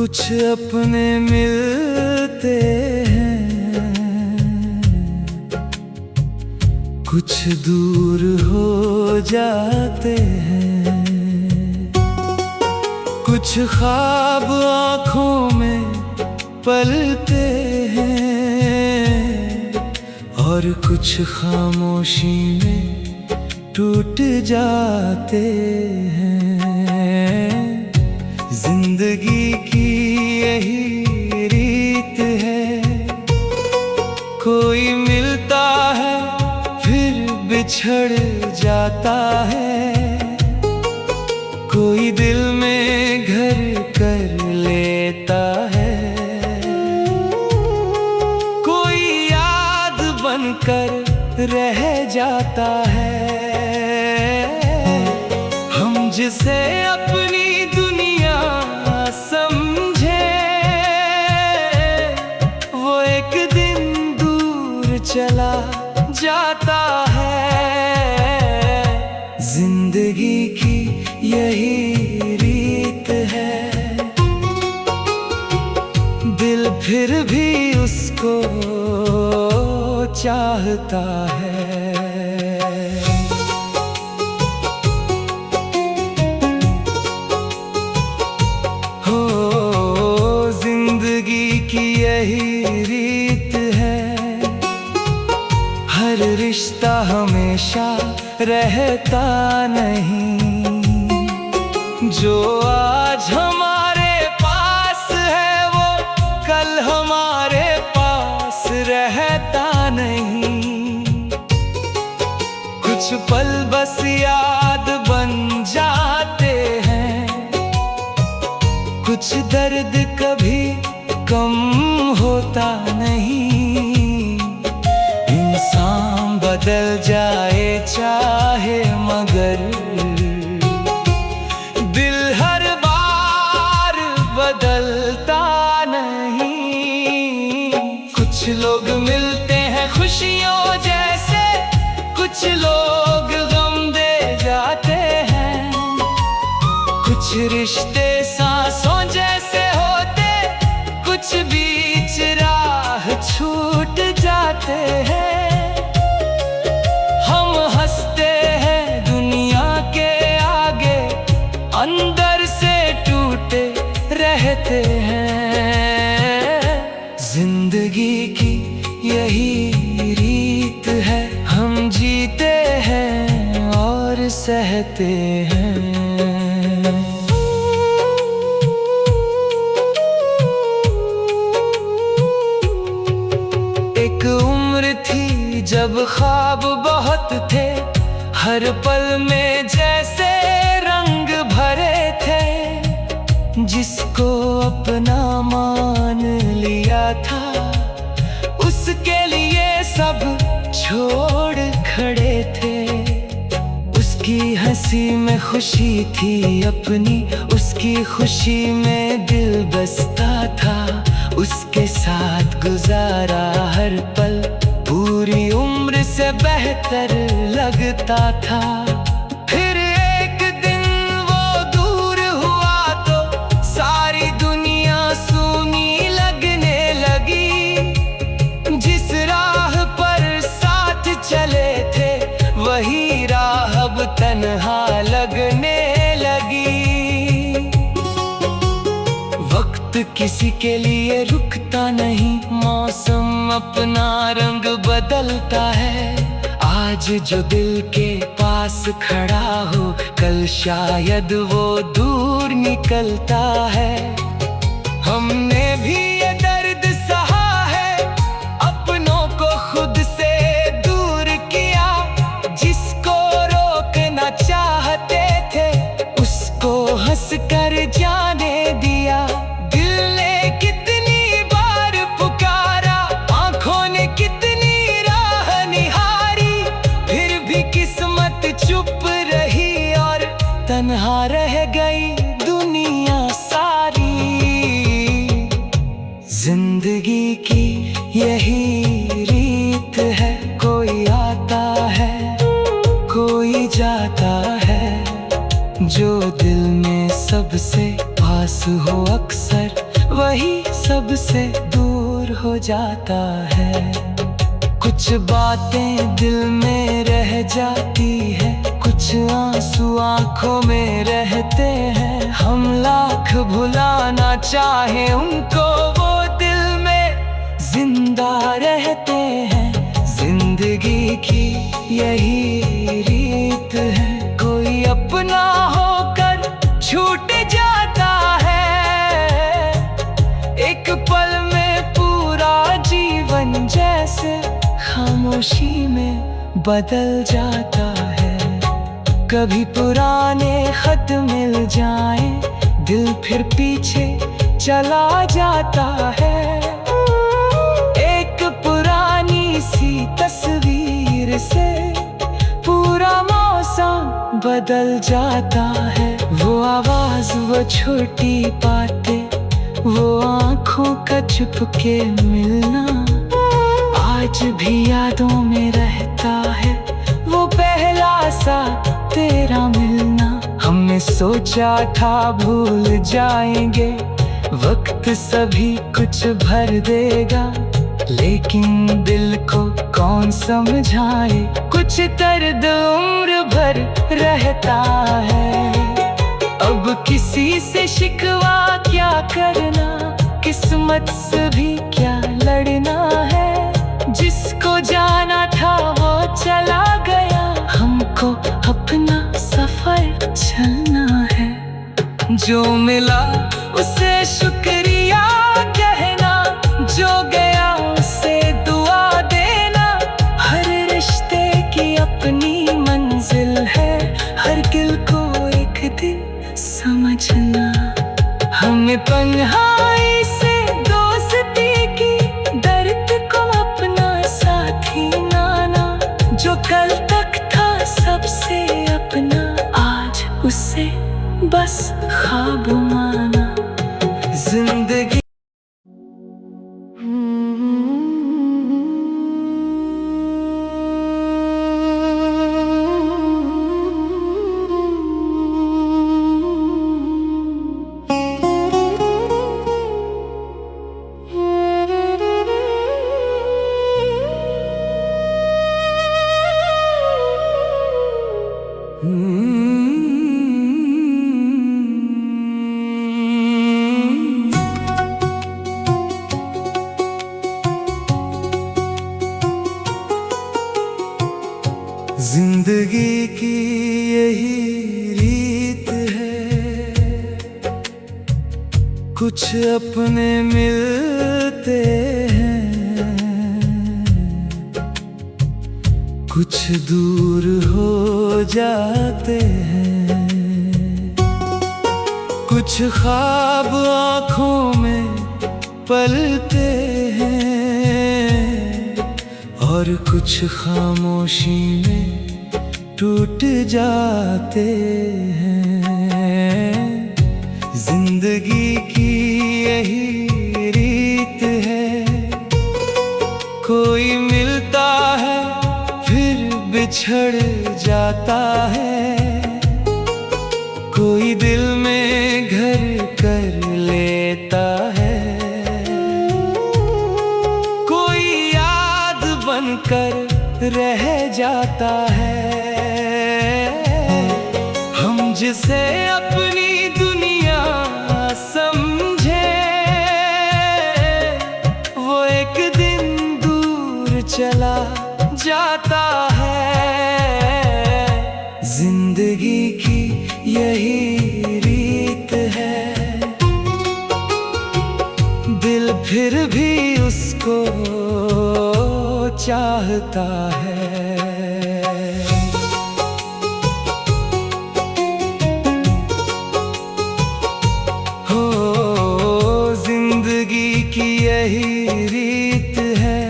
कुछ अपने मिलते हैं, कुछ दूर हो जाते हैं। कुछ ख्वाब आँखों में पलते हैं और कुछ खामोशी में टूट जाते हैं। जिंदगी की यही रीत है, कोई मिलता है फिर बिछड़ जाता है, कोई दिल में घर कर लेता है, कोई याद बनकर रह जाता है। हम जिसे अपनी दुनिया समझे वो एक दिन दूर चला जाता है। जिंदगी की यही रीत है, दिल फिर भी उसको चाहता है। हो जिंदगी की यही रीत है, हर रिश्ता हमेशा रहता नहीं। जो आज हमारे पास है वो कल हमारे पास रहता नहीं। कुछ पल बस याद बन जाते हैं, कुछ दर्द कभी कम होता नहीं। इंसान बदल जाए चाहे मगर दिल हर बार बदलता नहीं। कुछ लोग मिलते हैं खुशियों जैसे, कुछ लोग गम दे जाते हैं। कुछ रिश्ते सांसों जैसे होते, कुछ बीच राह छूट जाते हैं। हम हंसते हैं दुनिया के आगे, अंदर से टूटे रहते हैं। जिंदगी की यही रीत है, हम जीते हैं और सहते हैं। एक उम्र थी जब ख्वाब बहुत थे, हर पल में जैसे रंग भरे थे। जिसको अपना मान लिया था, उसके लिए सब छोड़ खड़े थे। उसकी हंसी में खुशी थी अपनी, उसकी खुशी में दिल बसता था। उसके साथ गुजारा हर पल पूरी उम्र से बेहतर लगता था। फिर एक दिन वो दूर हुआ तो सारी दुनिया सूनी लगने लगी। जिस राह पर साथ चले थे वही राह अब तन्हा लगने लगी। वक्त किसी के लिए रुकता नहीं, मौसम अपना रंग बदलता है। आज जो दिल के पास खड़ा हो, कल शायद वो दूर निकलता है। हमने भी ये दर्द सहा है, अपनों को खुद से दूर किया। जिसको रोकना चाहते थे उसको हंस कर जाने दिया। दिल ने कितनी बार पुकारा, आंखों ने कितनी राह निहारी, फिर भी किस्मत चुप रही और तन्हा रह गई दुनिया सारी। जिंदगी की यही रीत है, कोई आता है कोई जाता है। जो दिल में सबसे पास हो अक्सर सबसे दूर हो जाता है। कुछ बातें दिल में रह जाती है, कुछ आंसू आंखों में रहते हैं। हम लाख भुलाना चाहे उनको, वो दिल में जिंदा रहते हैं। जिंदगी की यही रीत है, कोई अपना होकर छूट जाता है। एक पल में पूरा जीवन जैसे खामोशी में बदल जाता है। कभी पुराने खत मिल जाएं, दिल फिर पीछे चला जाता है। एक पुरानी सी तस्वीर से पूरा मौसम बदल जाता है। वो आवाज, वो छोटी बातें, वो आँखों का चुपके मिलना आज भी यादों में रहता है। वो पहला सा तेरा मिलना, हमने सोचा था भूल जाएंगे, वक्त सभी कुछ भर देगा। लेकिन दिल को कौन समझाए, कुछ दर्द उम्र भर रहता है। अब किसी से शिकवा क्या करना, किस्मत से भी क्या लड़ना है। जिसको जाना था वो चला गया, हमको अपना सफर चलना है। जो मिला उसे शुक्रिया कहना, जो गया उसे दुआ देना। हर रिश्ते की अपनी मंजिल है, हर दिल को एक दिन समझना। हमें तन्हाई से दोस्ती की, दर्द को अपना साथी माना। जो कल तक था सबसे अपना, आज उसे बस ख्वाब माना। जिंदगी जिंदगी की यही रीत है, कुछ अपने मिलते हैं, कुछ दूर हो जाते हैं। कुछ ख्वाब आँखों में पलते हैं, और कुछ खामोशी में टूट जाते हैं। जिंदगी की यही रीत है, कोई मिलता है फिर बिछड़ जाता है। कोई दिल में घर कर लेता है, कोई याद बनकर रह जाता है। हम जिसे अपनी दुनिया समझे, वो एक दिन दूर चला जाता है। जिंदगी की यही रीत है, दिल फिर भी उसको चाहता है। हो जिंदगी की यही रीत है,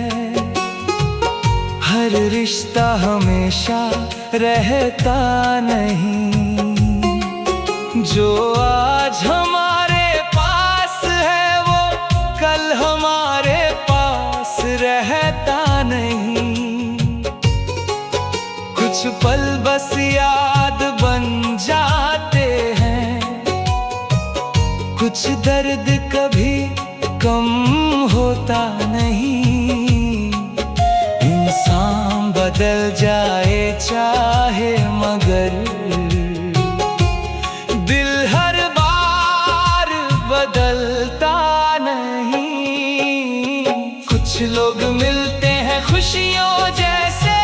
हर रिश्ता हमेशा रहता नहीं। जो आज हमारे पास है वो कल हमारे पास रहता नहीं। कुछ पल बस याद बन जाते हैं, कुछ दर्द कभी कम होता नहीं। इंसान बदल जाए चाहे मगर दिल हर बार बदलता नहीं। कुछ लोग मिलते हैं खुशियों जैसे,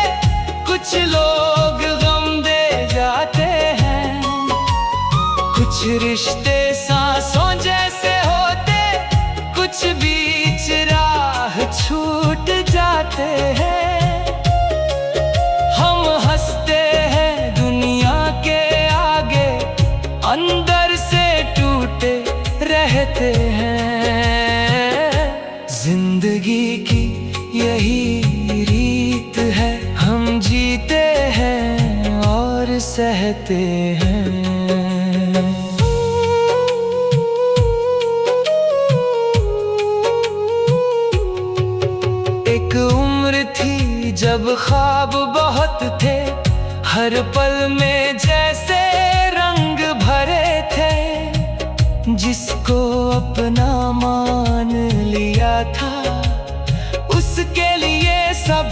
कुछ लोग गम दे जाते हैं। कुछ रिश्ते सांसों जैसे होते, कुछ बीच राह छूट जाते हैं। हम हंसते हैं दुनिया के आगे, अंदर से टूटे रहते हैं। जिंदगी की यही रीत है, हम जीते हैं और सहते हैं। एक उम्र थी जब ख्वाब बहुत थे, हर पल में जैसे रंग भरे थे। जिसको अपना मान लिया था, उसके लिए सब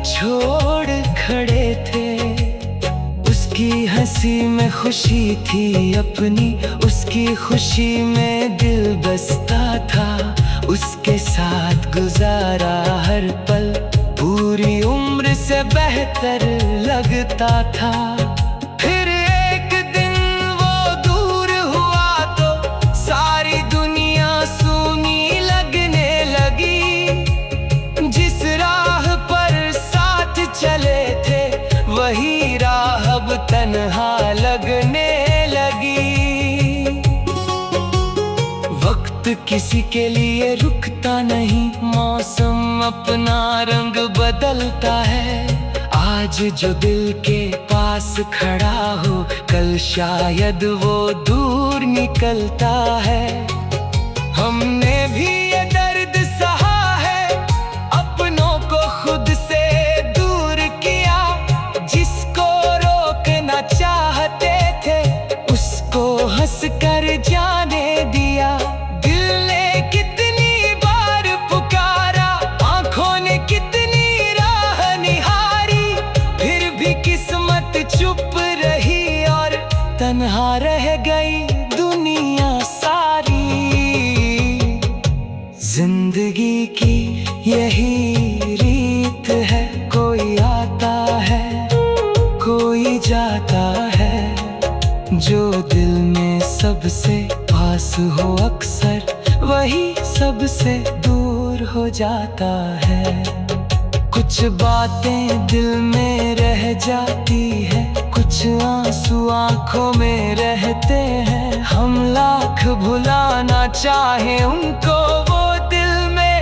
छोड़ खड़े थे। उसकी हंसी में खुशी थी अपनी, उसकी खुशी में दिल बसता था। उसके साथ गुजारा हर पल पूरी उम्र से बेहतर लगता था। फिर एक दिन वो दूर हुआ तो सारी दुनिया सूनी लगने लगी। जिस राह पर साथ चले थे, वही राह अब तन्हा लगने लगी। वक्त किसी के लिए रुकता नहीं, मौसम अपना रंग बदलता है। आज जो दिल के पास खड़ा हो, कल शायद वो दूर निकलता है। हमने भी ये दर्द सहा है, अपनों को खुद से दूर किया। जिसको रोकना चाहते थे, उसको हंस कर जाने दिया। दिल ने कितनी बार पुकारा, आंखों ने कितनी राह निहारी, फिर भी किस्मत चुप रही और तन्हा रह गई दुनिया सारी। जिंदगी की यही रीत है, कोई आता है कोई जाता है। जो दिल में सबसे पास हो अक्सर, वही सबसे दूर हो जाता है। कुछ बातें दिल में रह जाती है, कुछ आंसू आंखों में रहते हैं। हम लाख भुलाना चाहे उनको, वो दिल में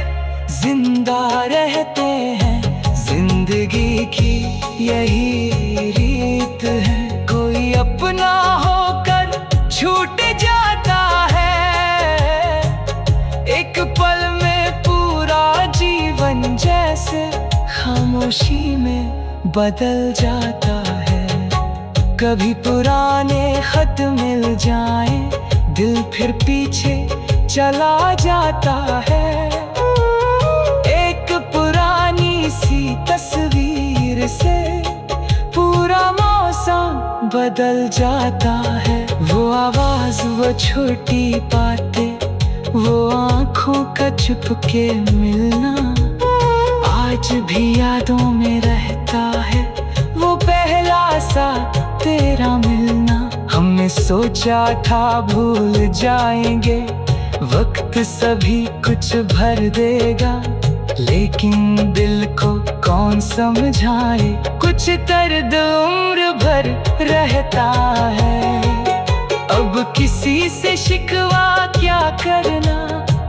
जिंदा रहते हैं। जिंदगी की यही रीत है, कोई अपना होकर छूट जाता है। एक पल में पूरा जीवन जैसे खामोशी में बदल जाता है। कभी पुराने खत मिल जाएं, दिल फिर पीछे चला जाता है। एक पुरानी सी तस्वीर से पूरा मौसम बदल जाता है। वो आवाज, वो छोटी बातें, वो आंखों का चुपके मिलना आज भी यादों में रहता है। वो पहला सा तेरा मिलना, हमने सोचा था भूल जाएंगे, वक्त सभी कुछ भर देगा। लेकिन दिल को कौन समझाए, कुछ दर्द उम्र भर रहता है। अब किसी से शिकवा क्या करना,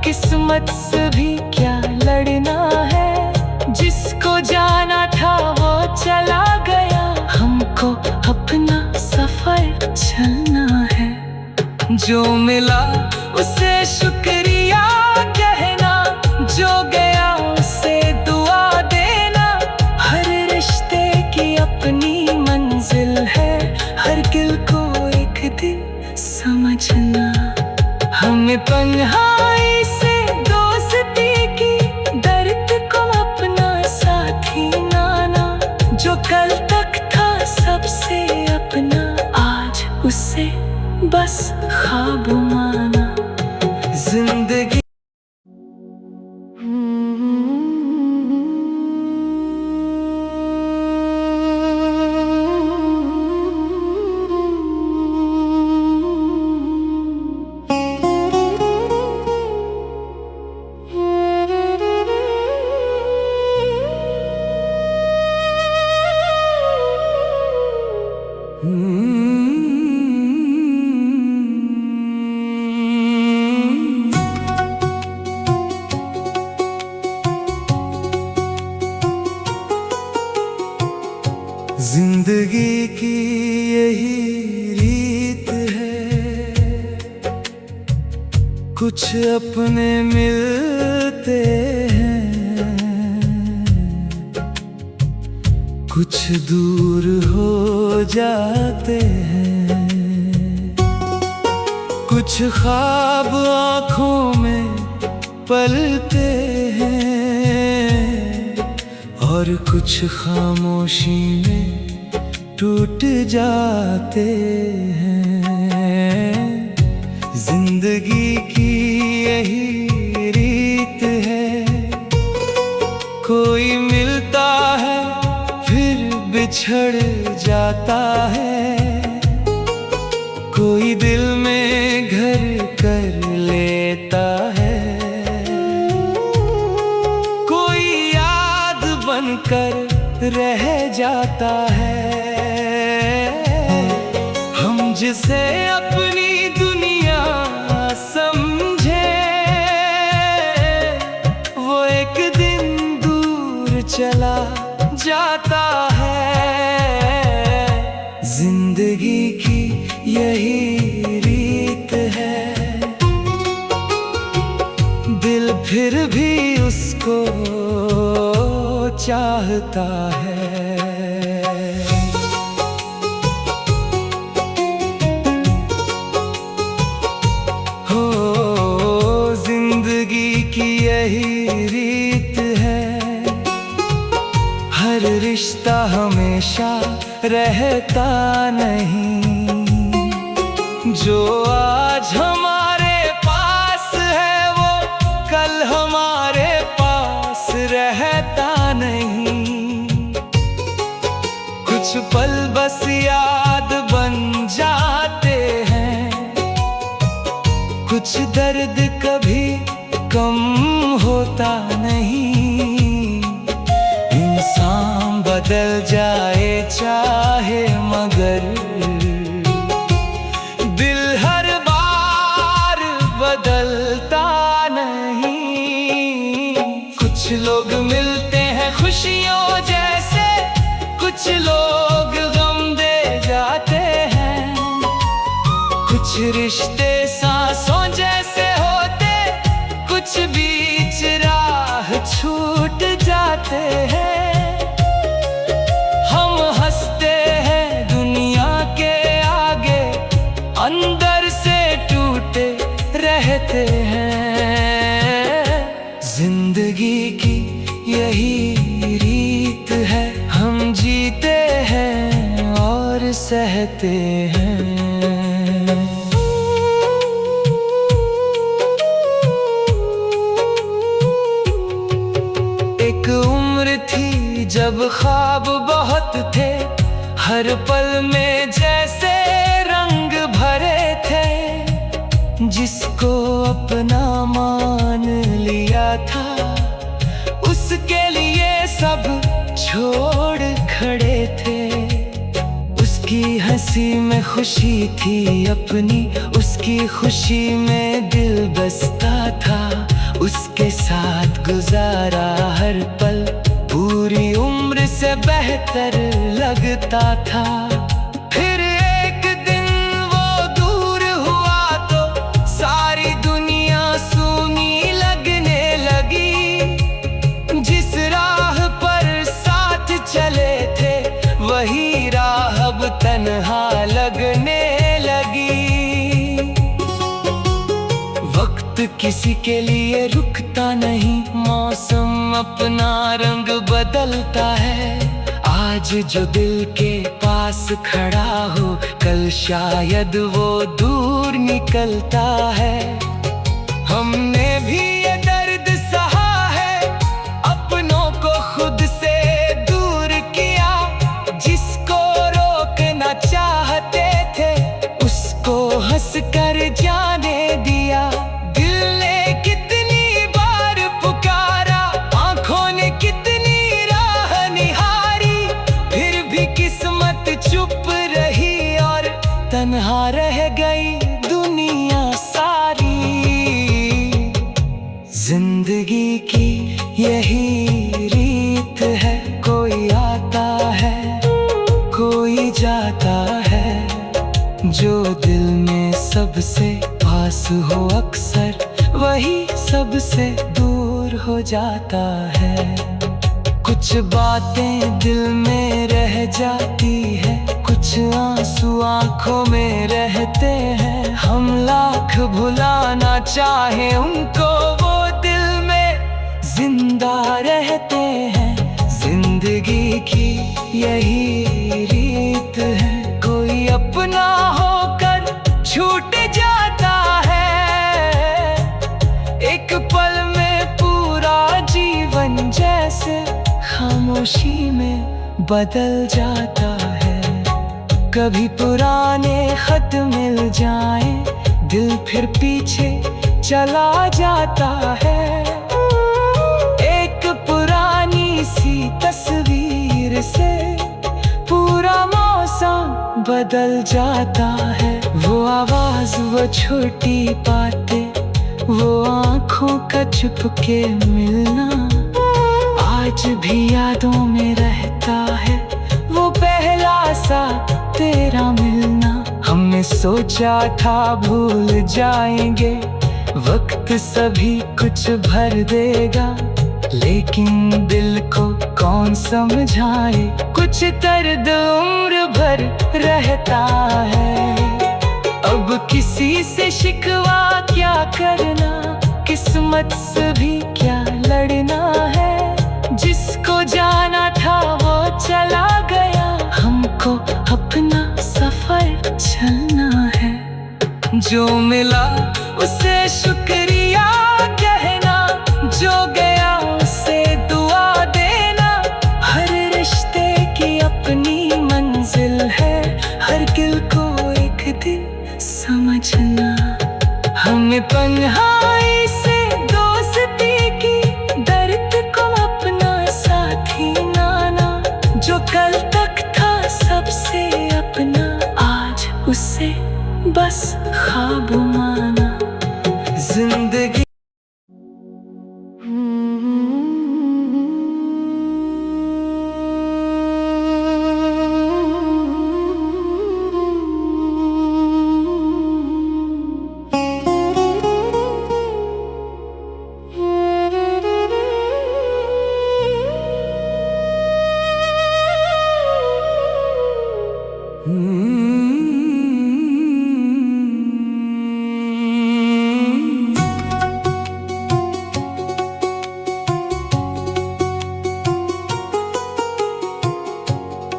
किस्मत से भी क्या लड़ना है। जिसको जाना था वो चला गया, हमको अपना सफर चलना है। जो मिला उसे शुक्रिया कहना, जो गया उसे दुआ देना। हर रिश्ते की अपनी मंजिल है, हर दिल को एक दिन समझना। हमें तन्हाई से दोस्ती जिंदगी की यही रीत है, कुछ अपने मिलते हैं, कुछ दूर हो जाते हैं, कुछ ख्वाब आँखों में पलते हैं, और कुछ खामोशी में टूट जाते हैं। जिंदगी की यही रीत है, कोई मिलता है फिर बिछड़ जाता है, कोई दिल में घर कर लेता है, कोई याद बनकर रह जाता है। हम जिसे अपनी दुनिया समझे, वो एक दिन दूर चला जाता है। जिंदगी की यही रीत है, दिल फिर भी उसको चाहता है। हो जिंदगी की यही रीत है, हर रिश्ता हमेशा रहता नहीं, जो आज हमारे पास है वो कल हमारे पास रहता नहीं। कुछ पल बस याद बन जाते हैं, कुछ दर्द कभी कम होता नहीं। इंसान बदल जाए चाहे मगर दिल हर बार बदलता नहीं। कुछ लोग मिलते हैं खुशियों जैसे, कुछ लोग गम दे जाते हैं, कुछ रिश्ते सांसों जैसे होते, कुछ बीच राह छूट जाते हैं। हम हंसते हैं दुनिया के आगे, अंदर से टूटे रहते हैं। जिंदगी की यही रीत है, हम जीते हैं और सहते हैं। एक उम्र थी जब ख्वाब बहुत थे, हर पल में जैसे रंग भरे थे, जिसको अपना मान लिया था उसके लिए सब छोड़ खड़े थे। उसकी हंसी में खुशी थी अपनी, उसकी खुशी में दिल बसता था, उसके साथ गुजारा हर पल पूरी उम्र से बेहतर लगता था। फिर एक दिन वो दूर हुआ तो सारी दुनिया सूनी लगने लगी। जिस राह पर साथ चले थे वही राह अब तन्हा लगने लगी। वक्त किसी के लिए रुकता नहीं, मौसम अपना रंग बदलता है। आज जो दिल के पास खड़ा हो, कल शायद वो दूर निकलता है। हमने भी ये दर्द सहा जिंदगी की यही रीत है, कोई आता है कोई जाता है। जो दिल में सबसे पास हो अक्सर वही सबसे दूर हो जाता है। कुछ बातें दिल में रह जाती है, कुछ आंसू आंखों में रहते हैं। हम लाख भुलाना चाहे उनको, वो दिल में जिंदा रहते हैं। जिंदगी की यही रीत है, कोई अपना होकर छूट जाता है। एक पल में पूरा जीवन जैसे खामोशी में बदल जाता है। कभी पुराने खत मिल जाएं, दिल फिर पीछे चला जाता है। एक पुरानी सी तस्वीर से पूरा मौसम बदल जाता है। वो आवाज, वो छोटी बातें, वो आँखों का चुपके मिलना आज भी यादों में रहता है। वो पहला सा तेरा मिलना, हमने सोचा था भूल जाएंगे, वक्त सभी कुछ भर देगा। लेकिन दिल को कौन समझाए, कुछ दर्द उम्र भर रहता है। अब किसी से शिकवा क्या करना, किस्मत से भी क्या लड़ना है। जिसको जाना था वो चला गया, हमको अपना सफर चलना है। जो मिला उसे शुक्रिया कहना, जो गया उसे दुआ देना। हर रिश्ते की अपनी मंजिल है, हर दिल को एक दिन समझना। हमें तन्हाई से दोस्ती की, दर्द को अपना साथी माना। जो कल तक था सबसे अपना, आज उसे बस ख्वाब माना। जिंदगी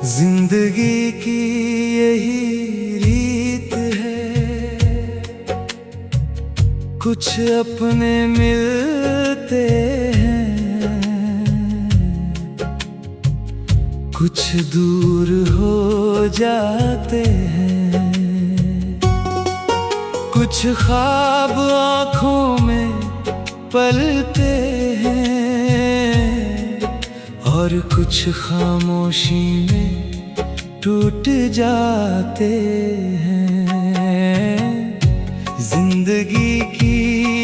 जिंदगी की यही रीत है, कुछ अपने मिलते हैं, कुछ दूर हो जाते हैं। कुछ ख्वाब आँखों में पलते हैं, और कुछ खामोशी में टूट जाते हैं। जिंदगी की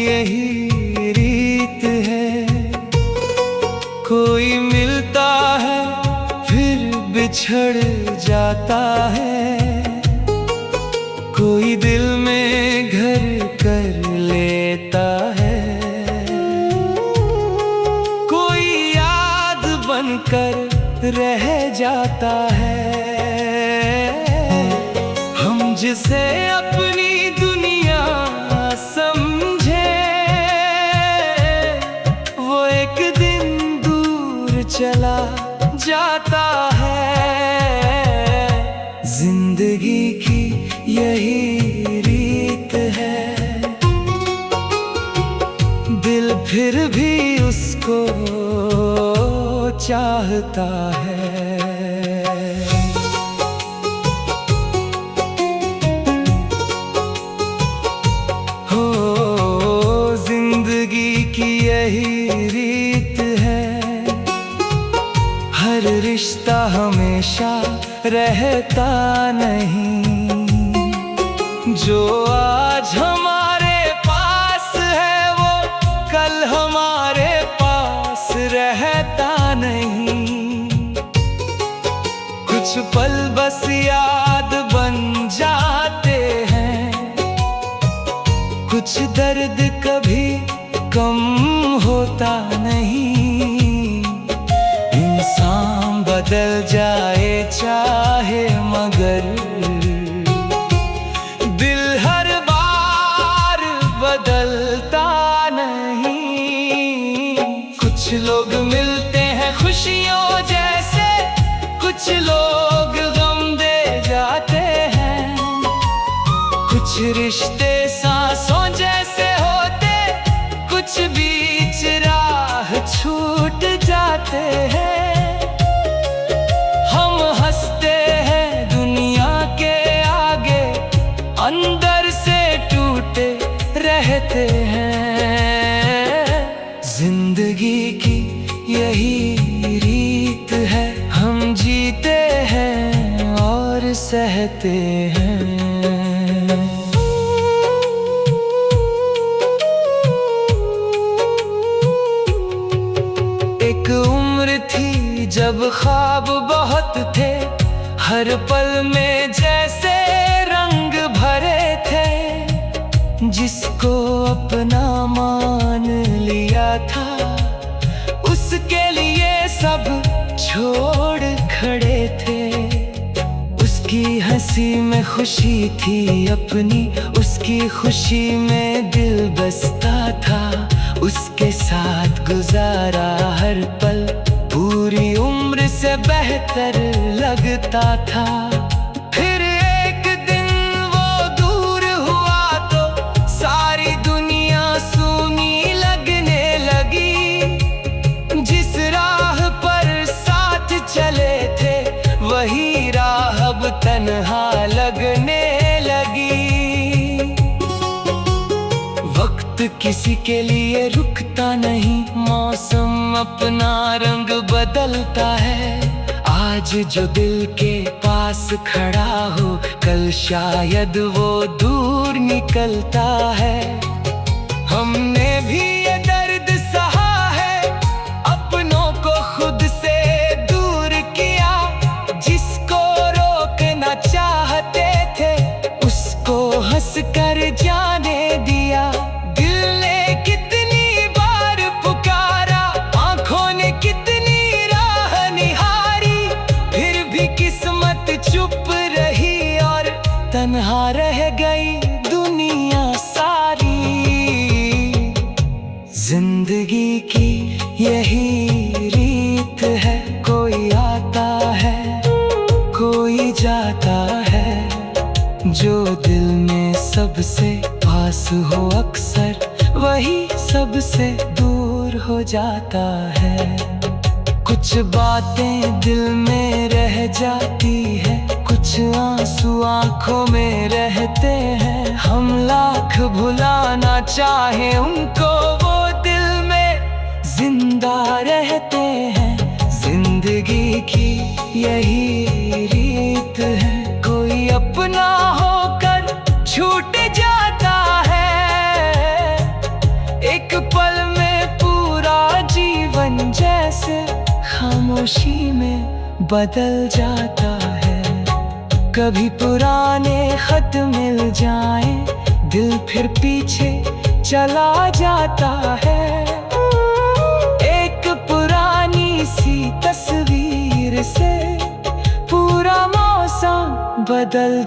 यही रीत है, कोई मिलता है फिर बिछड़ जाता है। कोई दिल में घर कर लेता है, कोई याद बनकर रह जाता है। हम जिसे अपनी दुनिया समझे, वो एक दिन दूर चला जाता है। जिंदगी की यही रीत है, दिल फिर भी उसको चाहता है। हो जिंदगी की यही रीत है, हर रिश्ता हमेशा रहता नहीं। जो आज हमारे पास है वो कल हमारे कुछ पल बस याद बन जाते हैं, कुछ दर्द कभी कम होता नहीं। इंसान बदल जाए चाहे मगर दिल हर बार बदलता नहीं। कुछ लोग मिलते हैं खुशियों जैसे, कुछ लोग गम दे जाते हैं। कुछ रिश्ते सांसों जैसे होते, कुछ बीच राह छूट जाते हैं। हम हंसते हैं दुनिया के आगे, अंदर से टूटे रहते हैं। जिंदगी की यही रीत है, हम जीते हैं और सहते हैं। एक उम्र थी जब ख्वाब बहुत थे, हर पल में जैसे रंग भरे थे। जिसको अपना मान लिया था, उसके लिए सब छोड़ खड़े थे। उसकी हंसी में खुशी थी अपनी, उसकी खुशी में दिल बसता था। उसके साथ गुजारा हर पल पूरी उम्र से बेहतर लगता था। फिर एक दिन वो दूर हुआ तो सारी दुनिया सूनी लगने लगी। जिस राह पर साथ चले थे, वही राह अब तन्हा लगने लगी। वक्त किसी के लिए रुकता नहीं, मौसम अपना रंग बदलता है। आज जो दिल के पास खड़ा हो, कल शायद वो दूर निकलता है। हमने भी ये दर्द सहा है, अपनों को खुद से दूर किया। जिसको रोकना चाहते थे, उसको हंस कर जाने दिया। दिल ने कितनी बार पुकारा, आंखों ने कितनी राह निहारी, फिर भी किस्मत चुप रही और तन्हा रह गई दुनिया सारी। जिंदगी की यही रीत है, कोई आता है कोई जाता है। जो दिल में सबसे पास हो अक्सर, वही सबसे दूर हो जाता है। कुछ बातें दिल में रह जाती है, कुछ आंसू आंखों में रहते हैं। हम लाख भुलाना चाहे उनको, वो दिल में जिंदा रहते हैं। जिंदगी की यही रीत है, कोई अपना होकर छूट जाता है। एक पल में पूरा जीवन जैसे खामोशी में बदल जाता है। कभी पुराने खत मिल जाएं, दिल फिर पीछे चला जाता है। एक पुरानी सी तस्वीर से पूरा मौसम बदल